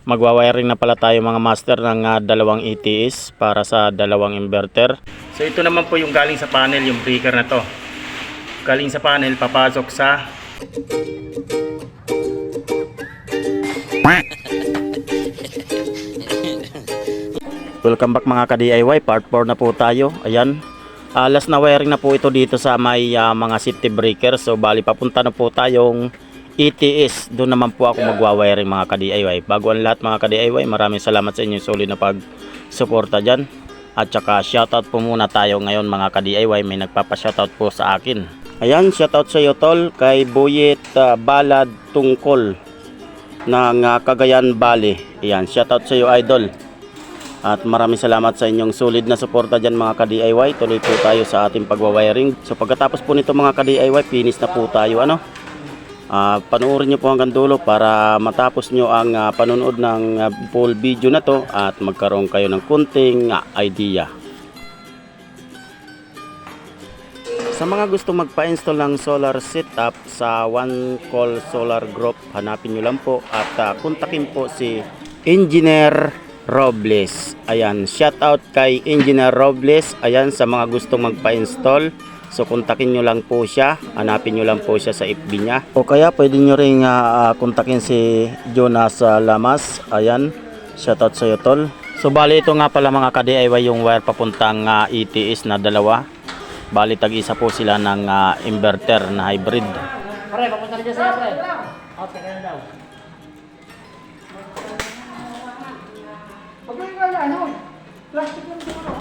Magwa-wiring na pala tayo mga master ng dalawang ETS para sa dalawang inverter. So ito naman po yung galing sa panel, yung breaker na to. Galing sa panel, papasok sa welcome back mga ka-DIY, part 4 na po tayo. Ayan, last na wiring na po ito dito sa may mga safety breaker. So bali papunta na po tayong ETS. Doon naman po ako magwa-wiring mga ka-DIY. Bago ang lahat mga ka-DIY, maraming salamat sa inyo solid na pag-suporta dyan. At saka shoutout po muna tayo ngayon mga ka-DIY. May nagpapa-shoutout po sa akin. Ayan, shoutout sa iyo tol, kay Buyet Balad Tungkol ng Cagayan Valley. Ayan, shoutout sa iyo idol. At maraming salamat sa inyong solid na suporta dyan mga ka-DIY. Tuloy po tayo sa ating pagwa-wiring. So pagkatapos po nito mga ka-DIY, finish na po tayo. Panoorin nyo po hanggang dulo para matapos nyo ang panonood ng full video na to at magkaroon kayo ng kunting idea. Sa mga gusto magpa-install ng solar setup sa One Call Solar Group, hanapin nyo lang po at kontakin po si Engineer Robles. Ayan, shout out kay Engineer Robles. Ayan, sa mga gustong magpa-install, so kontakin nyo lang po siya, hanapin nyo lang po siya sa FB niya. O kaya pwede nyo rin kontakin si Jonas Lamas. Ayan, shoutout sa iyo tol. So bali ito nga pala mga ka-DIY yung wire papuntang ETS na dalawa. Bali tag-isa po sila ng inverter na hybrid. Pare, papunta na dyan sa'yo, pre. Okay, kaya daw. Pag yung ano, plastic lang siguro.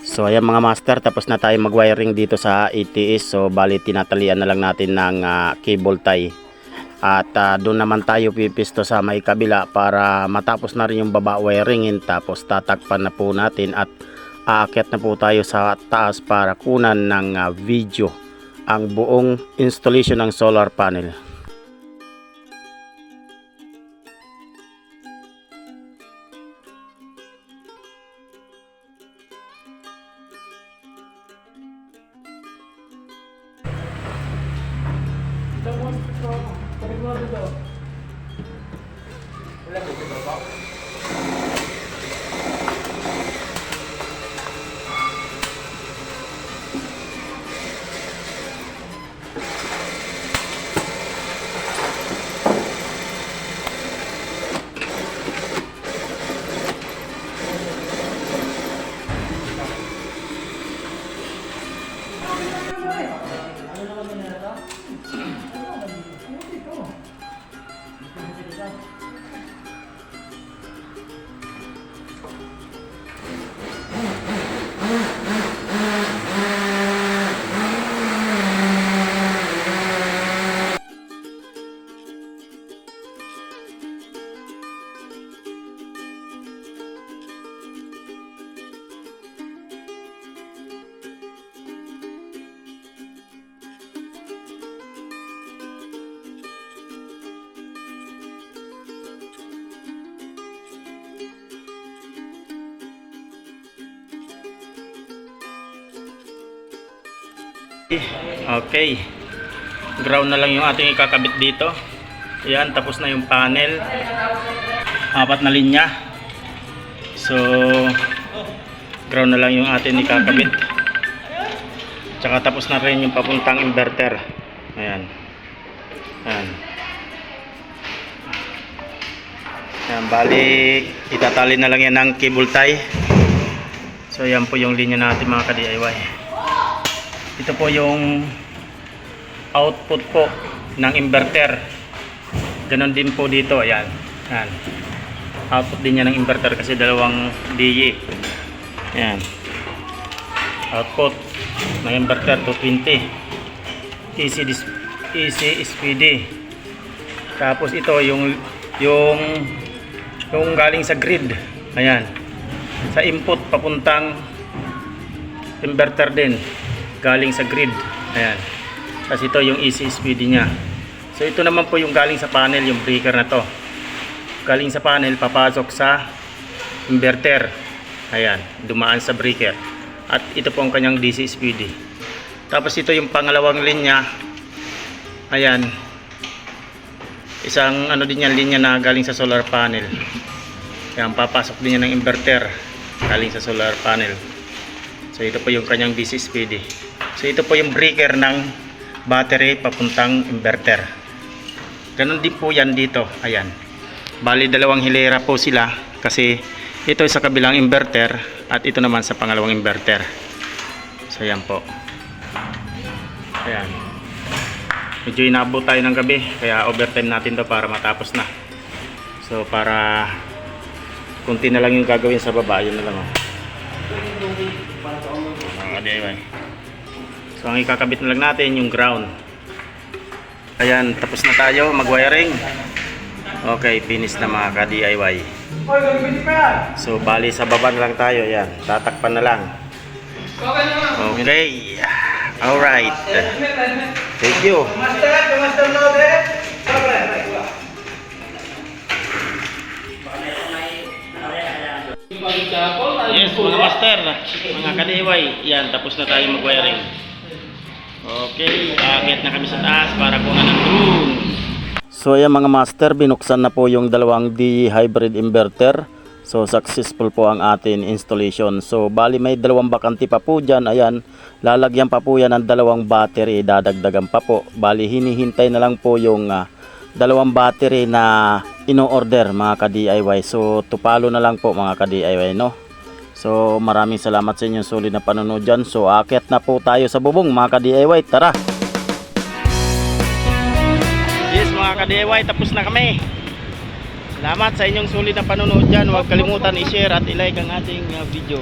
So ayan mga master, tapos na tayo mag-wiring dito sa ETS. So bali tinatalian na lang natin ng cable tie. At doon naman tayo pipisto sa may kabila para matapos na rin yung baba wiringin. Tapos tatakpan na po natin at aakyat na po tayo sa taas para kunan ng video ang buong installation ng solar panel. Okay. Ground na lang yung ating ikakabit dito. Ayan, tapos na yung panel. 4 na linya. So, ground na lang yung ating ikakabit. Tsaka tapos na rin yung papuntang inverter. Ayan. Ayan. Ayan, balik. Itatali na lang yan ng cable tie. So, ayan po yung linya natin mga ka-DIY. Ito po yung output po ng inverter. Ganon din po dito. Ayan. Ayan. Output din niya ng inverter kasi dalawang DE. Ayan. Output ng inverter 220 AC SPD. Tapos ito yung galing sa grid. Ayan. Sa input papuntang inverter din. Galing sa grid. Ayan. Tapos ito yung AC SPD niya. So ito naman po yung galing sa panel, yung breaker na to. Galing sa panel, papasok sa inverter. Ayan, dumaan sa breaker. At ito po ang kanyang DC SPD. Tapos ito yung pangalawang linya. Ayan. Isang ano din yan, linya na galing sa solar panel. Ayan, papasok din yan ng inverter. Galing sa solar panel. So ito po yung kanyang DC SPD. So ito po yung breaker ng battery papuntang inverter. Ganon din po yan dito. Ayan. Bali dalawang hilera po sila kasi ito sa kabilang inverter at ito naman sa pangalawang inverter. So ayan po. Ayan. Medyo inabot tayo ng gabi kaya overtime natin to para matapos na. So para kunti na lang yung gagawin sa baba. Yun na lang. Mga DIY. So ang ikakabit na lang natin yung ground. Ayan, tapos na tayo mag-wiring. Okay, finish na mga ka-DIY. So bali sa baba na lang tayo. Ayan, tatakpan na lang. Okay. Alright. Thank you. Yes, mga master, mga ka-DIY. Yan, tapos na tayo mag-wiring. Okay, akit na kami sa taas para kunan ng drone. So ayan mga master, binuksan na po yung dalawang D hybrid inverter. So successful po ang atin installation. So bali may dalawang bakante pa po dyan. Ayan, lalagyan pa po yan ng dalawang battery. Dadagdagan pa po. Bali hinihintay na lang po yung dalawang battery na ino-order mga ka-DIY. So tupalo na lang po mga ka-DIY, no? So maraming salamat sa inyong sulit na panonood dyan. So aakyat na po tayo sa bubong mga ka-DIY. Tara! Yes mga ka-DIY, tapos na kami. Salamat sa inyong sulit na panonood dyan. Huwag kalimutan i-share at i-like ang ating video.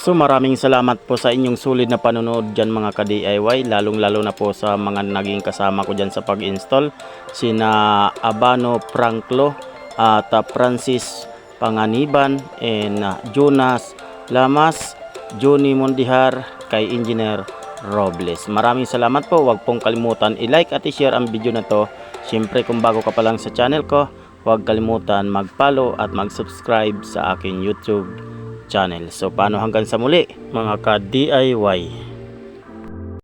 So maraming salamat po sa inyong sulit na panonood dyan mga ka-DIY, lalong lalo na po sa mga naging kasama ko dyan sa pag-install, sina Abano Franklo at Francis Panganiban and Jonas Lamas, Johnny Mondihar, kay Engineer Robles. Maraming salamat po. Huwag pong kalimutan i-like at i-share ang video na to. Siyempre kung bago ka pa lang sa channel ko, huwag kalimutan mag-follow at mag-subscribe sa aking YouTube channel. So paano hanggang sa muli mga ka-DIY.